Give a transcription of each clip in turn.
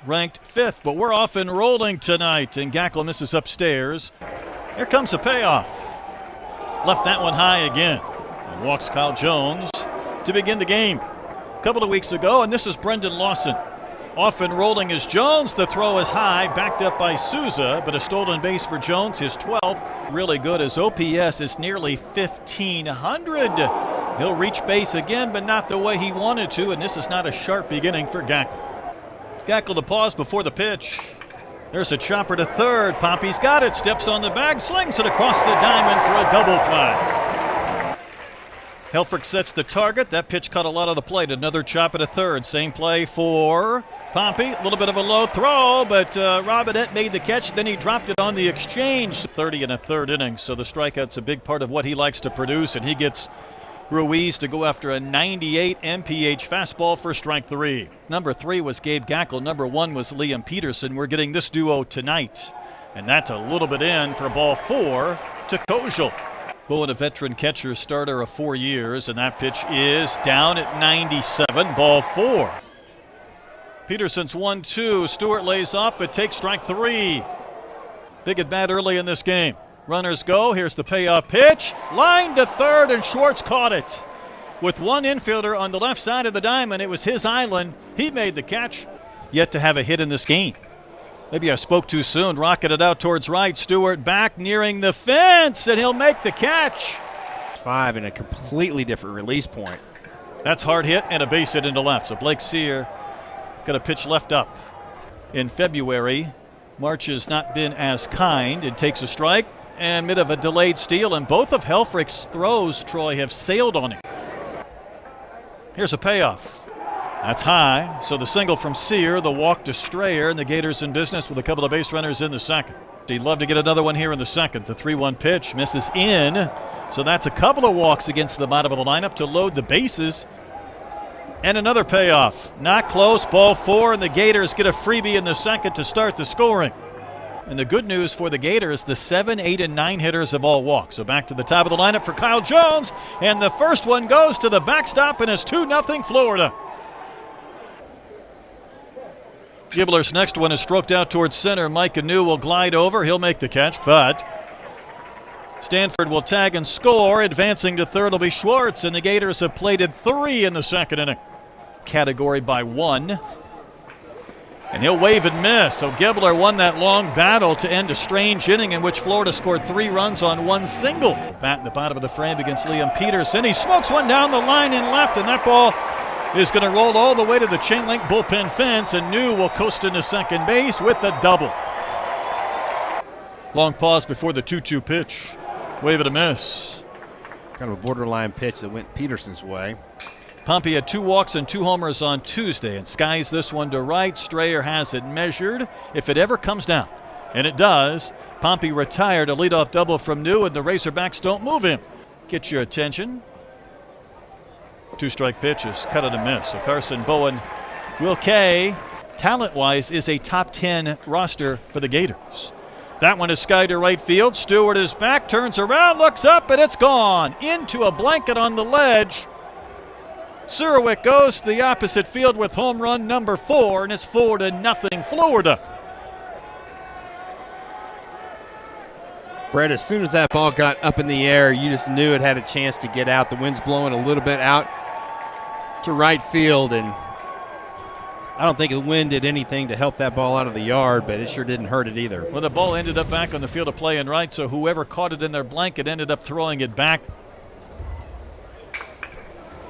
ranked 5th, but we're off and rolling tonight, and Gackle misses upstairs. Here comes a payoff. Left that one high again. And walks Kyle Jones to begin the game. A couple of weeks ago, and this is Brendan Lawson. Off and rolling is Jones. The throw is high, backed up by Souza, but a stolen base for Jones, his 12th. Really good. His OPS is nearly 1,500. He'll reach base again, but not the way he wanted to, and this is not a sharp beginning for Gackle. Gackle the pause before the pitch. There's a chopper to third. Poppy's got it, steps on the bag, slings it across the diamond for a double play. Helfrich sets the target. That pitch cut a lot of the plate. Another chopper to third. Same play for Poppy. A little bit of a low throw, but Robinette made the catch. Then he dropped it on the exchange. 30 in a third inning, so the strikeout's a big part of what he likes to produce, and he gets Ruiz to go after a 98 mph fastball for strike 3. Number 3 was Gabe Gackle. Number 1 was Liam Peterson. We're getting this duo tonight, and that's a little bit in for ball 4 to Kozel. Bowen, a veteran catcher, starter of 4 years, and that pitch is down at 97, ball 4. Peterson's 1-2. Stewart lays off, but takes strike 3. Big at bat early in this game. Runners go. Here's the payoff pitch. Line to third, and Schwartz caught it. With one infielder on the left side of the diamond, it was his island. He made the catch. Yet to have a hit in this game. Maybe I spoke too soon. Rocketed out towards right. Stewart back nearing the fence, and he'll make the catch. 5 in a completely different release point. That's hard hit and a base hit into left. So Blake Sear got a pitch left up. In February, March has not been as kind. It takes a strike and mid of a delayed steal, and both of Helfrich's throws, Troy, have sailed on him. Here's a payoff. That's high, so the single from Sear, the walk to Strayer, and the Gators in business with a couple of base runners in the second. He'd love to get another one here in the second. The 3-1 pitch misses in, so that's a couple of walks against the bottom of the lineup to load the bases. And another payoff. Not close, ball 4, and the Gators get a freebie in the second to start the scoring. And the good news for the Gators, the 7, 8, and 9 hitters have all walked. So back to the top of the lineup for Kyle Jones, and the first one goes to the backstop, and it's 2-0 Florida. Gibbler's next one is stroked out towards center. Mike Anu will glide over. He'll make the catch, but Stanford will tag and score. Advancing to third will be Schwartz, and the Gators have plated 3 in the second inning. Category by 1. And he'll wave and miss. So Gibbler won that long battle to end a strange inning in which Florida scored 3 runs on 1 single. Bat in the bottom of the frame against Liam Peterson. He smokes one down the line in left, and that ball is going to roll all the way to the chain link bullpen fence, and New will coast into second base with the double. Long pause before the 2-2 pitch. Wave and a miss. Kind of a borderline pitch that went Peterson's way. Pompey had 2 walks and 2 homers on Tuesday, and skies this one to right. Strayer has it measured. If it ever comes down, and it does, Pompey retired a leadoff double from New, and the Razorbacks don't move him. Get your attention. 2 strike pitches, cut it and miss. So Carson Bowen, Will Kay, talent-wise, is a top 10 roster for the Gators. That one is skied to right field. Stewart is back, turns around, looks up, and it's gone. Into a blanket on the ledge. Surowick goes to the opposite field with home run number 4, and it's 4-0 Florida. Brett, as soon as that ball got up in the air, you just knew it had a chance to get out. The wind's blowing a little bit out to right field, and I don't think the wind did anything to help that ball out of the yard, but it sure didn't hurt it either. Well, the ball ended up back on the field of play and right, so whoever caught it in their blanket ended up throwing it back.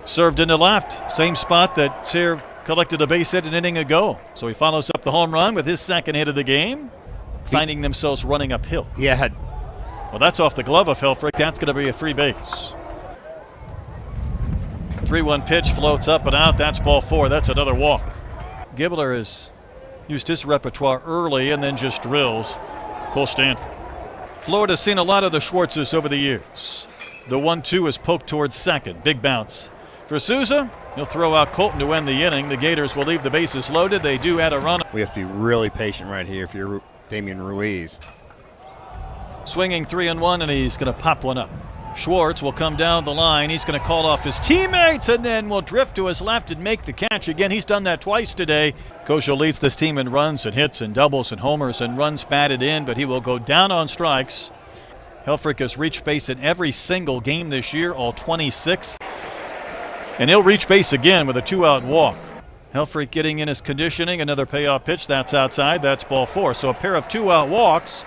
Served into left, same spot that Sear collected a base hit an inning ago. So he follows up the home run with his second hit of the game, finding themselves running uphill. Yeah. Well, that's off the glove of Helfrich. That's going to be a free base. 3-1 pitch floats up and out. That's ball 4. That's another walk. Gibbler has used his repertoire early and then just drills Cole Stanford. Florida's seen a lot of the Schwartzes over the years. The 1-2 is poked towards second. Big bounce. For Souza, he'll throw out Colton to end the inning. The Gators will leave the bases loaded. They do add a run. We have to be really patient right here if you're Damian Ruiz. Swinging 3-1, and he's going to pop one up. Schwartz will come down the line. He's going to call off his teammates and then will drift to his left and make the catch. Again, he's done that twice today. Kosel leads this team in runs and hits and doubles and homers and runs batted in, but he will go down on strikes. Helfrich has reached base in every single game this year, all 26. And he'll reach base again with a 2-out walk. Helfrich getting in his conditioning. Another payoff pitch. That's outside. That's ball 4. So a pair of 2-out walks.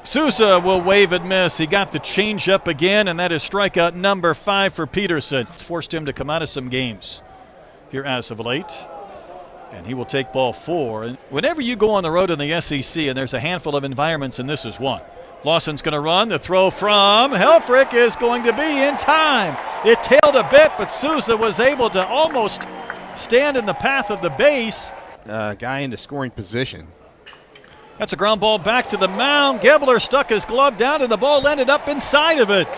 Souza will wave and miss. He got the changeup again, and that is strikeout number 5 for Peterson. It's forced him to come out of some games here as of late. And he will take ball 4. And whenever you go on the road in the SEC, and there's a handful of environments, and this is one. Lawson's going to run. The throw from Helfrich is going to be in time. It tailed a bit, but Souza was able to almost stand in the path of the base. Guy into scoring position. That's a ground ball back to the mound. Gebler stuck his glove down, and the ball ended up inside of it.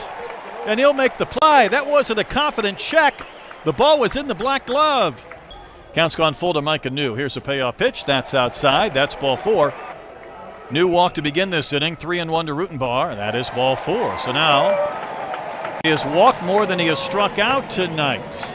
And he'll make the play. That wasn't a confident check. The ball was in the black glove. Count's gone full to Micah New. Here's a payoff pitch. That's outside. That's ball 4. New walk to begin this inning. 3-1 to Rutenbar. That is ball 4. So now he has walked more than he has struck out tonight.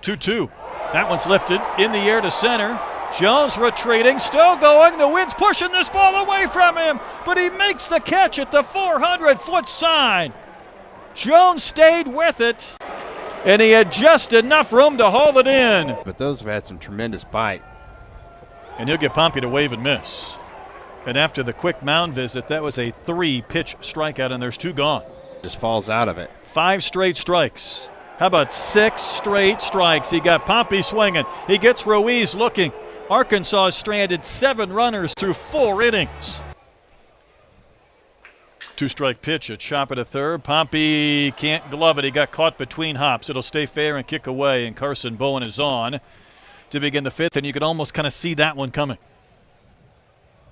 2-2. That one's lifted in the air to center. Jones retreating, still going. The wind's pushing this ball away from him, but he makes the catch at the 400-foot sign. Jones stayed with it, and he had just enough room to haul it in. But those have had some tremendous bite. And he'll get Pompey to wave and miss. And after the quick mound visit, that was a 3-pitch strikeout, and there's 2 gone. Just falls out of it. 5 straight strikes. How about 6 straight strikes? He got Pompey swinging. He gets Ruiz looking. Arkansas stranded 7 runners through 4 innings. 2-strike pitch, a chop at a third. Pompey can't glove it. He got caught between hops. It'll stay fair and kick away, and Carson Bowen is on to begin the 5th, and you could almost kind of see that one coming.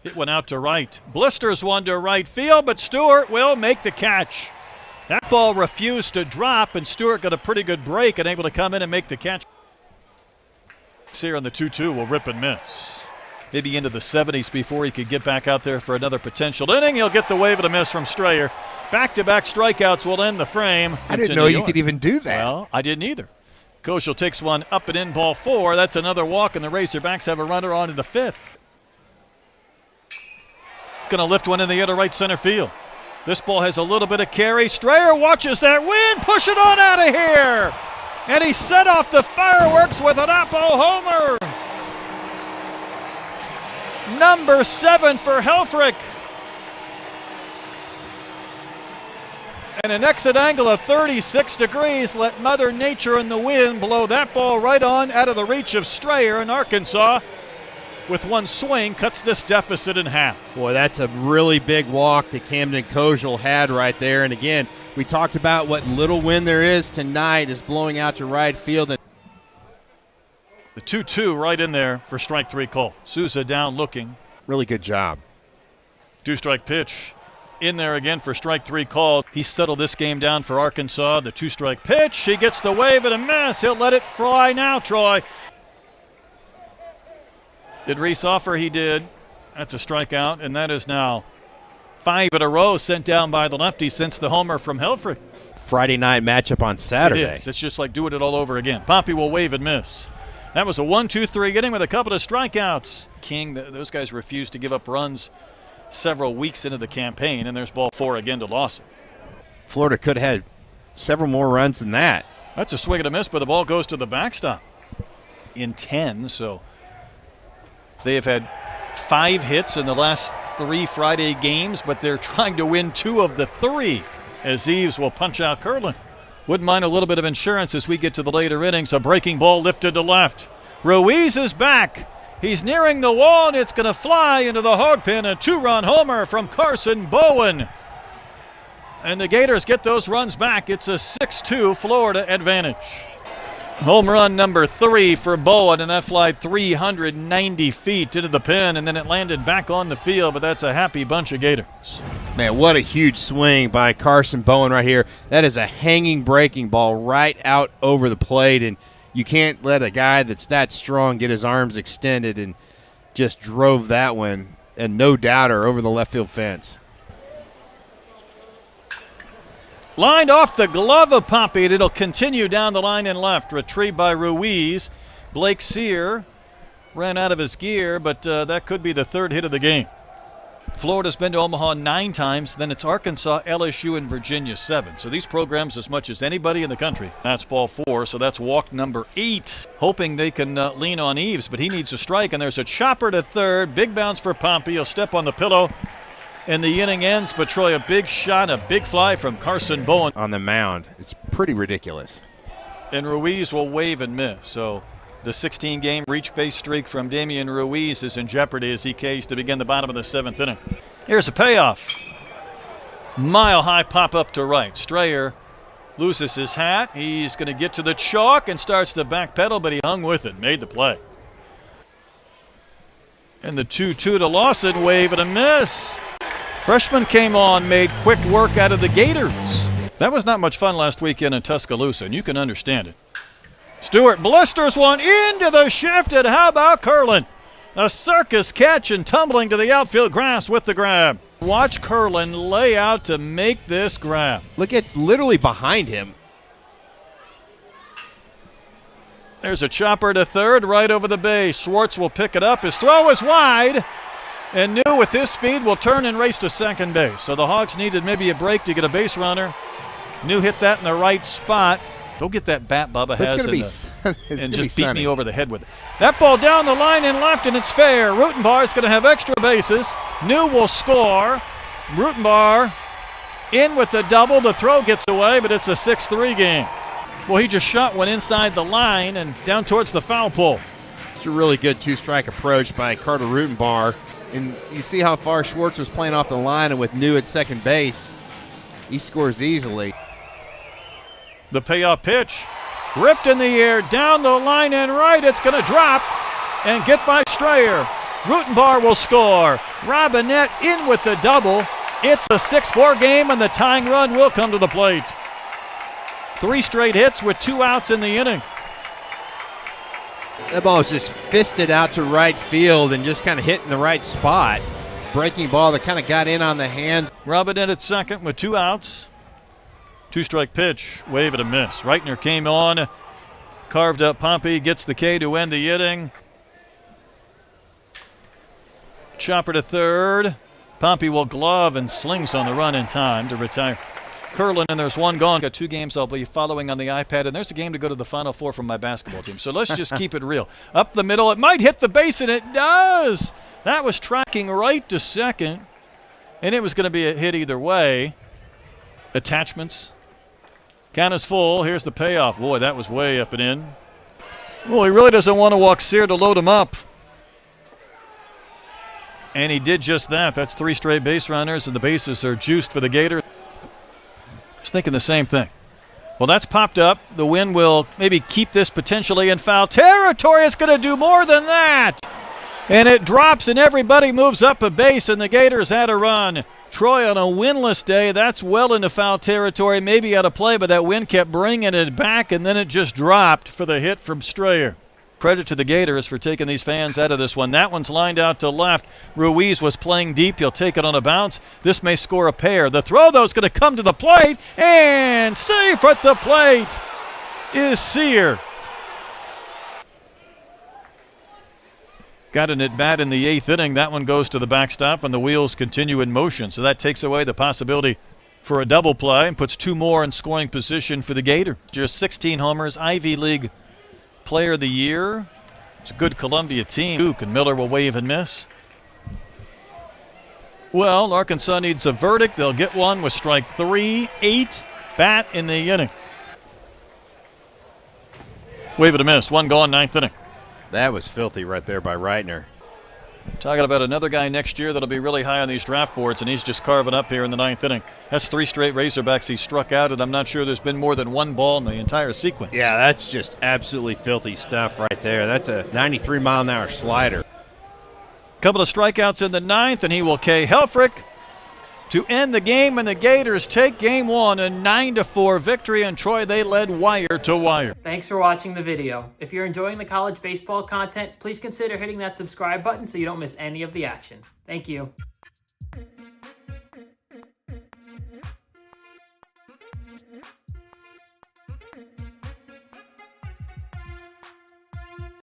It went out to right. Blisters one to right field, but Stewart will make the catch. That ball refused to drop, and Stewart got a pretty good break and able to come in and make the catch. Here on the 2-2 will rip and miss. Maybe into the 70s before he could get back out there for another potential inning. He'll get the wave and a miss from Strayer. Back-to-back strikeouts will end the frame. I didn't know you could even do that. Well, I didn't either. Kosel takes one up and in, ball 4. That's another walk, and the Razorbacks have a runner on to the 5th. It's going to lift one in the air to right center field. This ball has a little bit of carry. Strayer watches that wind, push it on out of here. And he set off the fireworks with an Oppo homer. Number 7 for Helfrich. And an exit angle of 36 degrees let Mother Nature and the wind blow that ball right on out of the reach of Strayer, in Arkansas, with one swing, cuts this deficit in half. Boy, that's a really big walk that Camden Kosel had right there. And again, we talked about what little wind there is tonight is blowing out to right field. The 2-2 right in there for strike 3 call. Souza down looking. Really good job. 2-strike pitch in there again for strike 3 call. He settled this game down for Arkansas. The 2-strike pitch. He gets the wave and a miss. He'll let it fly now, Troy. Did Reese offer? He did. That's a strikeout, and that is now 5 in a row sent down by the lefty since the homer from Helfrich. Friday night matchup on Saturday. It is. It's just like doing it all over again. Pompey will wave and miss. That was a 1-2-3 inning with a couple of strikeouts. King, those guys refused to give up runs several weeks into the campaign, and there's ball 4 again to Lawson. Florida could have had several more runs than that. That's a swing and a miss, but the ball goes to the backstop in 10. So they have had 5 hits in the last 3 Friday games, but they're trying to win 2 of the 3 as Eves will punch out Curlin. Wouldn't mind a little bit of insurance as we get to the later innings. A breaking ball lifted to left. Ruiz is back. He's nearing the wall, and it's going to fly into the hog pen. A 2-run homer from Carson Bowen. And the Gators get those runs back. It's a 6-2 Florida advantage. Home run number 3 for Bowen, and that flied 390 feet into the pen, and then it landed back on the field, but that's a happy bunch of Gators. Man, what a huge swing by Carson Bowen right here. That is a hanging breaking ball right out over the plate, and you can't let a guy that's that strong get his arms extended, and just drove that one, and no doubter, over the left field fence. Lined off the glove of Pompey, and it'll continue down the line and left. Retrieved by Ruiz. Blake Sear ran out of his gear, but that could be the third hit of the game. Florida's been to Omaha 9 times, then it's Arkansas, LSU, and Virginia 7. So these programs as much as anybody in the country. That's ball 4, so that's walk number 8. Hoping they can lean on Eves, but he needs a strike, and there's a chopper to third. Big bounce for Pompey. He'll step on the pillow, and the inning ends. But Troy, a big shot, a big fly from Carson Bowen. On the mound. It's pretty ridiculous. And Ruiz will wave and miss, so the 16-game reach base streak from Damian Ruiz is in jeopardy as he Ks to begin the bottom of the 7th inning. Here's a payoff. Mile-high pop-up to right. Strayer loses his hat. He's going to get to the chalk and starts to backpedal, but he hung with it, made the play. And the 2-2 to Lawson, wave and a miss. Freshman came on, made quick work out of the Gators. That was not much fun last weekend in Tuscaloosa, and you can understand it. Stewart blisters one into the shift, and how about Curlin? A circus catch and tumbling to the outfield grass with the grab. Watch Curlin lay out to make this grab. Look, it's literally behind him. There's a chopper to third, right over the base. Schwartz will pick it up. His throw is wide, and New with his speed will turn and race to second base. So the Hogs needed maybe a break to get a base runner. New hit that in the right spot. Don't get that bat Bubba has and just beat me over the head with it. That ball down the line and left, and it's fair. Rutenbar is going to have extra bases. New will score. Rutenbar in with the double. The throw gets away, but it's a 6-3 game. Well, he just shot one inside the line and down towards the foul pole. It's a really good two-strike approach by Carter Rutenbar. And you see how far Schwartz was playing off the line, and with New at second base, he scores easily. The payoff pitch, ripped in the air, down the line and right. It's going to drop and get by Strayer. Rutenbar will score. Robinette in with the double. It's a 6-4 game, and the tying run will come to the plate. 3 straight hits with 2 outs in the inning. That ball was just fisted out to right field and just kind of hit in the right spot. Breaking ball that kind of got in on the hands. Robinette at second with 2 outs. 2-strike pitch, wave and a miss. Reitner came on, carved up Pompey, gets the K to end the inning. Chopper to third. Pompey will glove and slings on the run in time to retire. Curlin, and there's 1 gone. Got 2 games I'll be following on the iPad, and there's a game to go to the Final Four from my basketball team. So let's just keep it real. Up the middle, it might hit the base, and it does. That was tracking right to second, and it was going to be a hit either way. Attachments. Count is full. Here's the payoff. Boy, that was way up and in. Well, he really doesn't want to walk Sear to load him up. And he did just that. That's 3 straight base runners, and the bases are juiced for the Gator. I was thinking the same thing. Well, that's popped up. The wind will maybe keep this potentially in foul territory. It's going to do more than that. And it drops, and everybody moves up a base, and the Gators had a run. Troy, on a winless day, that's well into foul territory, maybe out of play, but that wind kept bringing it back, and then it just dropped for the hit from Strayer. Credit to the Gators for taking these fans out of this one. That one's lined out to left. Ruiz was playing deep. He'll take it on a bounce. This may score a pair. The throw, though, is going to come to the plate, and safe at the plate is Sear. Got an at-bat in the 8th inning. That one goes to the backstop, and the wheels continue in motion. So that takes away the possibility for a double play and puts 2 more in scoring position for the Gator. Just 16 homers, Ivy League Player of the Year. It's a good Columbia team. Duke and Miller will wave and miss. Well, Arkansas needs a verdict. They'll get one with strike 3, 8, bat in the inning. Wave and a miss. 1 gone, 9th inning. That was filthy right there by Reitner. Talking about another guy next year that'll be really high on these draft boards, and he's just carving up here in the 9th inning. That's 3 straight Razorbacks he struck out, and I'm not sure there's been more than 1 ball in the entire sequence. Yeah, that's just absolutely filthy stuff right there. That's a 93-mile-an-hour slider. Couple of strikeouts in the 9th, and he will K. Helfrich to end the game, and the Gators take game 1, a 9-4 victory, and Troy, they led wire to wire. Thanks for watching the video. If you're enjoying the college baseball content, please consider hitting that subscribe button so you don't miss any of the action. Thank you.